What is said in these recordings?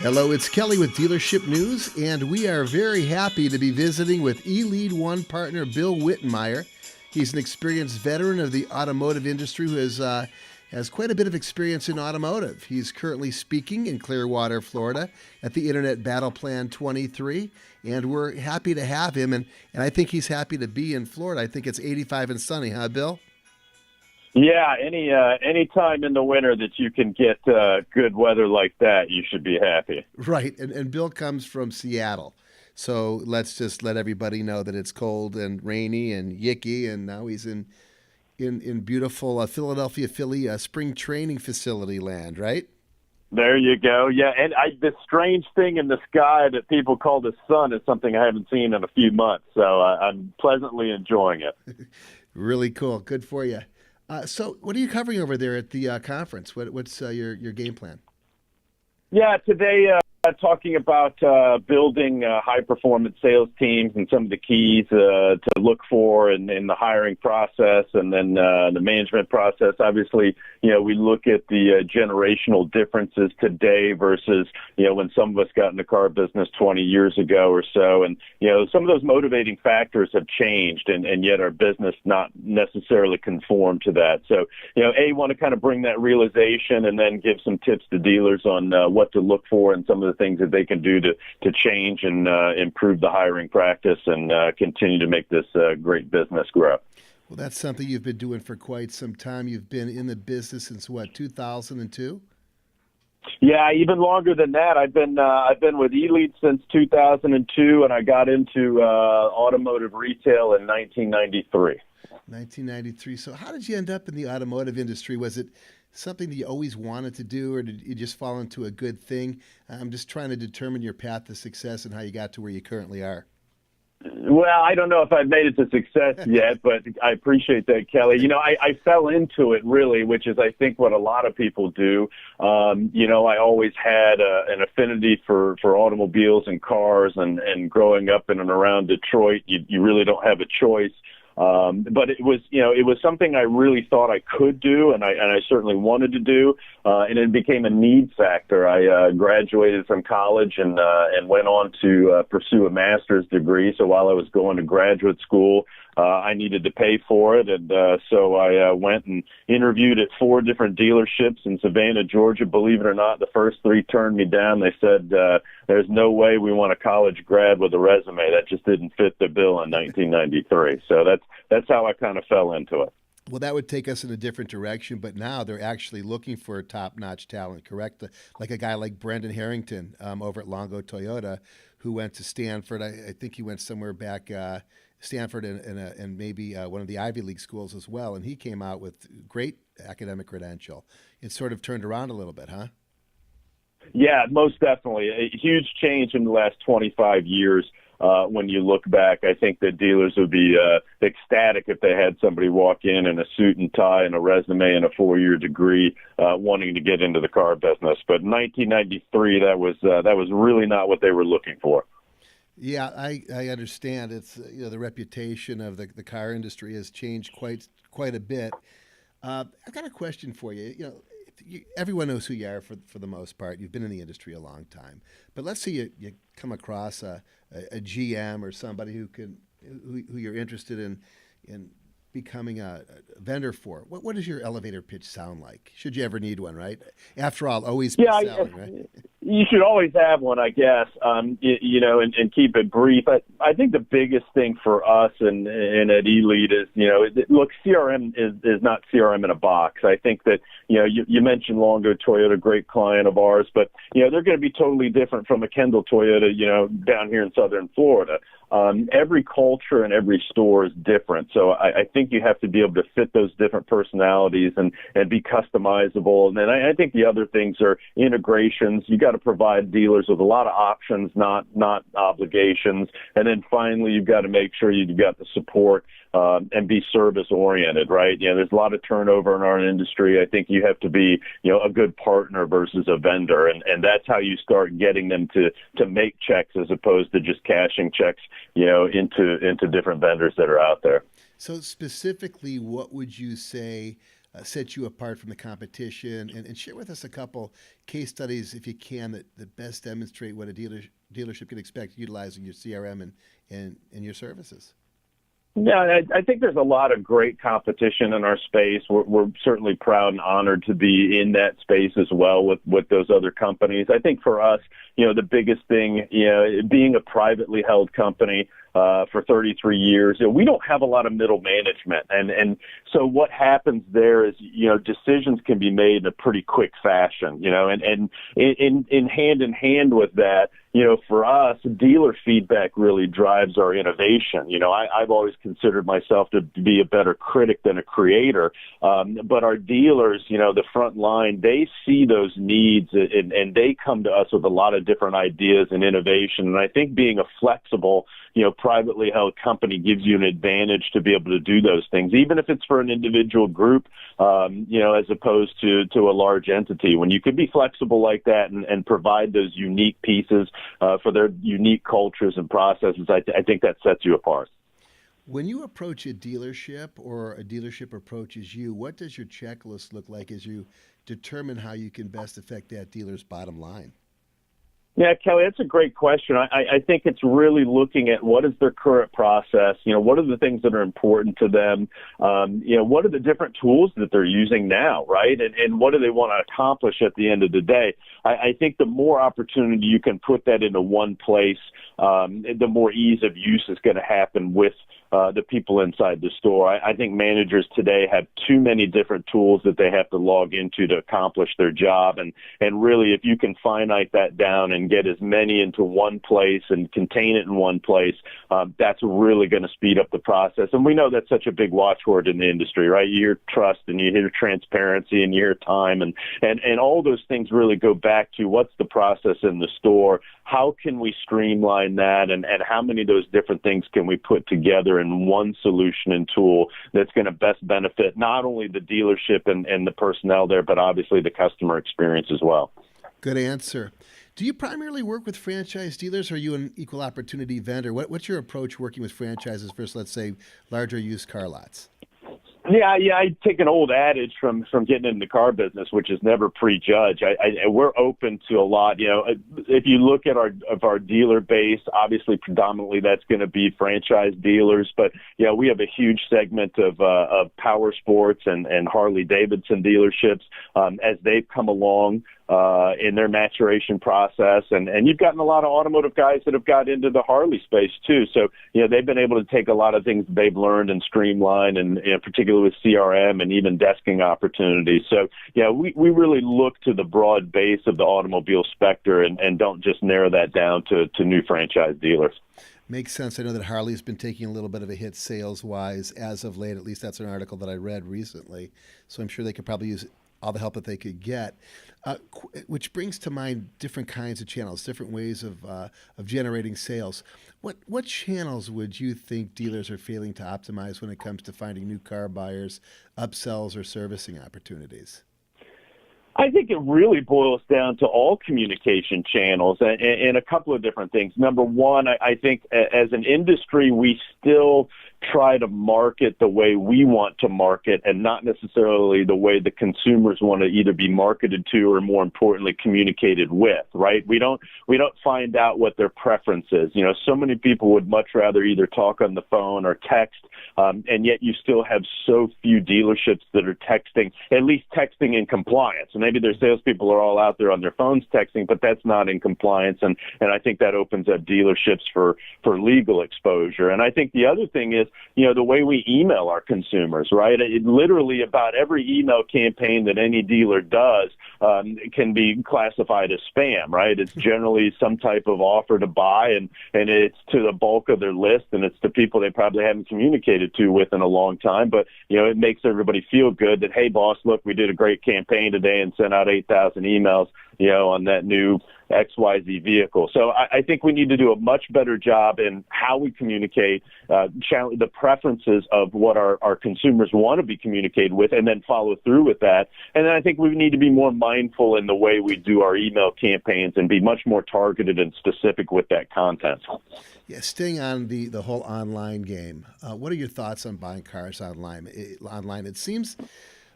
Hello, it's Kelly with Dealership News, and we are very happy to be visiting with ELEAD1ONE partner Bill Wittenmyer. He's an experienced veteran of the automotive industry who has quite a bit of experience in automotive. He's currently speaking in Clearwater, Florida at the Internet Battle Plan 23, and we're happy to have him, and I think he's happy to be in Florida. I think it's 85 and sunny, huh, Bill? Yeah, any time in the winter that you can get good weather like that, you should be happy. Right, and Bill comes from Seattle. So let's just let everybody know that it's cold and rainy and yicky, and now he's in beautiful Philadelphia, Philly spring training facility land, right? There you go. Yeah, and the strange thing in the sky that people call the sun is something I haven't seen in a few months, so I'm pleasantly enjoying it. Really cool. Good for you. So what are you covering over there at the conference? What's your game plan? Yeah, today talking about building high-performance sales teams and some of the keys to look for in the hiring process and then the management process. Obviously, we look at the generational differences today versus, when some of us got in the car business 20 years ago or so. And, some of those motivating factors have changed, and yet our business not necessarily conform to that. So, want to kind of bring that realization and then give some tips to dealers on what to look for and some of the things that they can do to change and improve the hiring practice and continue to make this great business grow. Well, that's something you've been doing for quite some time. You've been in the business since what, 2002? Yeah, even longer than that. I've been with ELEAD since 2002, and I got into automotive retail in 1993. 1993. So how did you end up in the automotive industry? Was it something that you always wanted to do, or did you just fall into a good thing? I'm just trying to determine your path to success and how you got to where you currently are. Well, I don't know if I've made it to success yet, but I appreciate that, Kelly. I fell into it really, which is I think what a lot of people do. I always had an affinity for automobiles and cars, and growing up in and around Detroit, you really don't have a choice. But it was something I really thought I could do, and I certainly wanted to do, and it became a need factor. I graduated from college and went on to pursue a master's degree. So while I was going to graduate school, I needed to pay for it, and so I went and interviewed at 4 different dealerships in Savannah, Georgia. Believe it or not, the first 3 turned me down. They said, there's no way we want a college grad with a resume. That just didn't fit the bill in 1993. So that's how I kind of fell into it. Well, that would take us in a different direction, but now they're actually looking for top-notch talent, correct? Like a guy like Brendan Harrington over at Longo Toyota, who went to Stanford. I think he went somewhere back Stanford and maybe one of the Ivy League schools as well, and he came out with great academic credential. It sort of turned around a little bit, huh? Yeah, most definitely. A huge change in the last 25 years. When you look back, I think that dealers would be ecstatic if they had somebody walk in a suit and tie and a resume and a 4-year degree wanting to get into the car business. But in 1993, that was really not what they were looking for. Yeah, I understand. It's the reputation of the car industry has changed quite a bit. I've got a question for you. Everyone knows who you are for the most part. You've been in the industry a long time. But let's say you come across a GM or somebody who you're interested in becoming a vendor for. What does your elevator pitch sound like? Should you ever need one, right? After all, always be selling, right? You should always have one, I guess, and keep it brief. I think the biggest thing for us and at ELEAD is, look, CRM is not CRM in a box. I think that, you mentioned Longo Toyota, great client of ours, but, they're going to be totally different from a Kendall Toyota, down here in Southern Florida. Every culture and every store is different. So I think you have to be able to fit those different personalities and be customizable. And then I think the other things are integrations. You got to provide dealers with a lot of options, not obligations. And then finally, you've got to make sure you've got the support and be service oriented, right? There's a lot of turnover in our industry. I think you have to be, a good partner versus a vendor. And that's how you start getting them to make checks as opposed to just cashing checks, into different vendors that are out there. So specifically, what would you say set you apart from the competition? And share with us a couple case studies, if you can, that best demonstrate what a dealership can expect utilizing your CRM and your services. Yeah, I think there's a lot of great competition in our space. We're certainly proud and honored to be in that space as well with those other companies. I think for us, the biggest thing, being a privately held company for 33 years, we don't have a lot of middle management. And so what happens there is, decisions can be made in a pretty quick fashion, and in hand with that, for us, dealer feedback really drives our innovation. I've always considered myself to be a better critic than a creator. But our dealers, the front line, they see those needs and they come to us with a lot of different ideas and innovation. And I think being a flexible, privately held company gives you an advantage to be able to do those things, even if it's for an individual group, as opposed to a large entity. When you can be flexible like that and provide those unique pieces for their unique cultures and processes, I think that sets you apart. When you approach a dealership or a dealership approaches you, what does your checklist look like as you determine how you can best affect that dealer's bottom line? Yeah, Kelly, that's a great question. I think it's really looking at what is their current process, what are the things that are important to them, what are the different tools that they're using now, right? And what do they want to accomplish at the end of the day? I think the more opportunity you can put that into one place, the more ease of use is going to happen with the people inside the store. I think managers today have too many different tools that they have to log into to accomplish their job. And really, if you can finite that down and get as many into one place and contain it in one place, that's really going to speed up the process. And we know that's such a big watchword in the industry, right? You hear trust and you hear transparency and you hear time. And all those things really go back to what's the process in the store, how can we streamline that, and how many of those different things can we put together in one solution and tool that's going to best benefit not only the dealership and the personnel there, but obviously the customer experience as well. Good answer. Do you primarily work with franchise dealers, or are you an equal opportunity vendor? What's your approach working with franchises versus, let's say, larger used car lots? Yeah, I take an old adage from getting in the car business, which is never prejudge. We're open to a lot. If you look at our dealer base, obviously predominantly that's going to be franchise dealers, but we have a huge segment of power sports and Harley Davidson dealerships as they've come along in their maturation process, and you've gotten a lot of automotive guys that have got into the Harley space too. So they've been able to take a lot of things they've learned and streamline, and particularly with CRM and even desking opportunities. So we really look to the broad base of the automobile specter and don't just narrow that down to new franchise dealers. Makes sense. I know that Harley's been taking a little bit of a hit sales-wise as of late. At least that's an article that I read recently. So I'm sure they could probably use all the help that they could get, which brings to mind different kinds of channels, different ways of generating sales. What channels would you think dealers are failing to optimize when it comes to finding new car buyers, upsells, or servicing opportunities? I think it really boils down to all communication channels and a couple of different things. Number one, I think as an industry, we still try to market the way we want to market and not necessarily the way the consumers want to either be marketed to or, more importantly, communicated with, right? We don't find out what their preference is. So many people would much rather either talk on the phone or text, and yet you still have so few dealerships that are texting, at least texting in compliance. And maybe their salespeople are all out there on their phones texting, but that's not in compliance. And I think that opens up dealerships for legal exposure. And I think the other thing is, the way we email our consumers, right? It literally about every email campaign that any dealer does can be classified as spam, right? It's generally some type of offer to buy, and it's to the bulk of their list, and it's to people they probably haven't communicated to with in a long time. But, it makes everybody feel good that, hey, boss, look, we did a great campaign today and sent out 8,000 emails, on that new XYZ vehicle. So I think we need to do a much better job in how we communicate, the preferences of what our consumers want to be communicated with, and then follow through with that. And then I think we need to be more mindful in the way we do our email campaigns and be much more targeted and specific with that content. Yeah, staying on the whole online game, what are your thoughts on buying cars online? It seems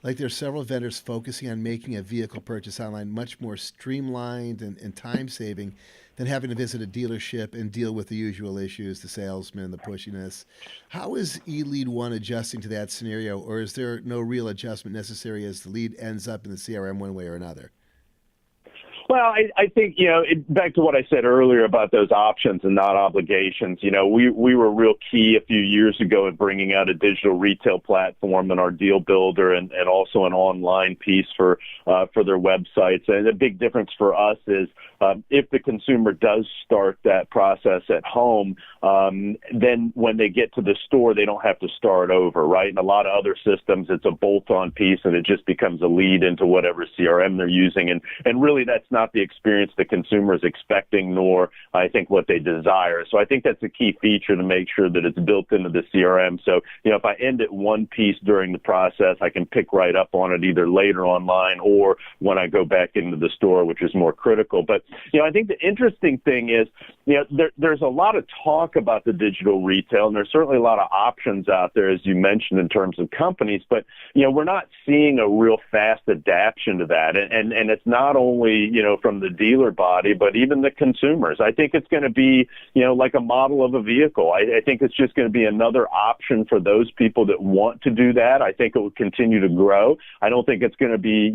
like there's several vendors focusing on making a vehicle purchase online much more streamlined and time saving than having to visit a dealership and deal with the usual issues, the salesman, the pushiness. How is eLead1 adjusting to that scenario, or is there no real adjustment necessary as the lead ends up in the CRM one way or another? Well, I think, back to what I said earlier about those options and not obligations, we were real key a few years ago in bringing out a digital retail platform in our deal builder and also an online piece for their websites. And the big difference for us is if the consumer does start that process at home, then when they get to the store, they don't have to start over, right? In a lot of other systems, it's a bolt-on piece and it just becomes a lead into whatever CRM they're using. And really, that's not the experience the consumer is expecting, nor I think what they desire. So I think that's a key feature to make sure that it's built into the CRM. So, if I end at one piece during the process, I can pick right up on it either later online or when I go back into the store, which is more critical. But, I think the interesting thing is, there's a lot of talk about the digital retail, and there's certainly a lot of options out there, as you mentioned, in terms of companies. But, we're not seeing a real fast adaptation to that. And it's not only, from the dealer body, but even the consumers. I think it's going to be, like a model of a vehicle. I think it's just going to be another option for those people that want to do that. I think it will continue to grow. I don't think it's going to be,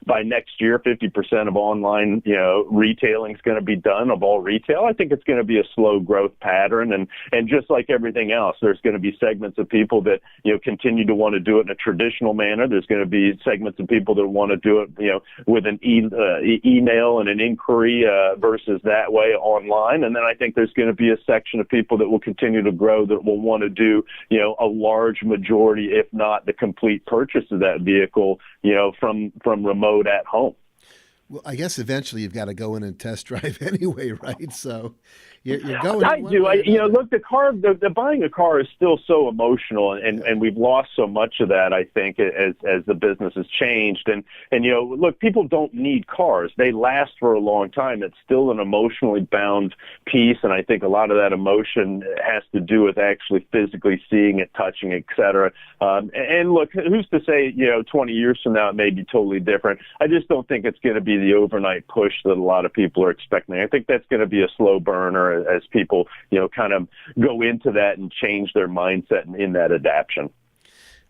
by next year, 50% of online, retailing is going to be done of all retail. I think it's going to be a slow growth pattern. And just like everything else, there's going to be segments of people that, continue to want to do it in a traditional manner. There's going to be segments of people that want to do it, with an email and an inquiry versus that way online. And then I think there's going to be a section of people that will continue to grow that will want to do, a large majority, if not the complete purchase of that vehicle, from remote at home. Well, I guess eventually you've got to go in and test drive anyway, right? So you're going. I do. Look, the buying a car is still so emotional, and we've lost so much of that, I think, as the business has changed. And look, people don't need cars. They last for a long time. It's still an emotionally bound piece, and I think a lot of that emotion has to do with actually physically seeing it, touching it, et cetera. And look, who's to say, 20 years from now it may be totally different. I just don't think it's going to be the overnight push that a lot of people are expecting. I think that's going to be a slow burner as people, kind of go into that and change their mindset in that adaptation.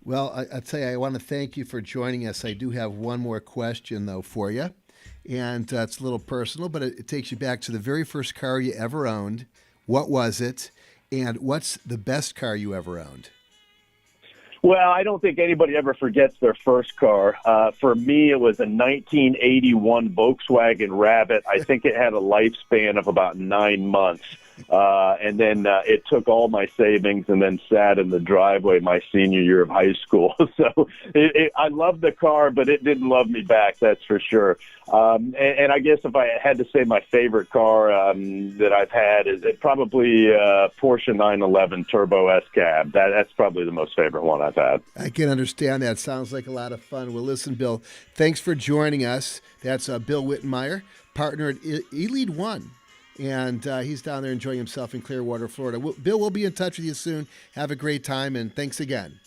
Well, I'll tell you, I want to thank you for joining us. I do have one more question, though, for you. And it's a little personal, but it takes you back to the very first car you ever owned. What was it? And what's the best car you ever owned? Well, I don't think anybody ever forgets their first car. For me, it was a 1981 Volkswagen Rabbit. I think it had a lifespan of about 9 months. And then it took all my savings and then sat in the driveway my senior year of high school. So I loved the car, but it didn't love me back, that's for sure. And I guess if I had to say my favorite car that I've had is probably Porsche 911 Turbo S Cab. That's probably the most favorite one I've had. I can understand that. Sounds like a lot of fun. Well, listen, Bill, thanks for joining us. That's Bill Wittenmyer, partner at ELEAD1. And he's down there enjoying himself in Clearwater, Florida. Bill, we'll be in touch with you soon. Have a great time, and thanks again.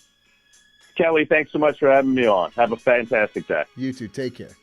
Kelly, thanks so much for having me on. Have a fantastic day. You too. Take care.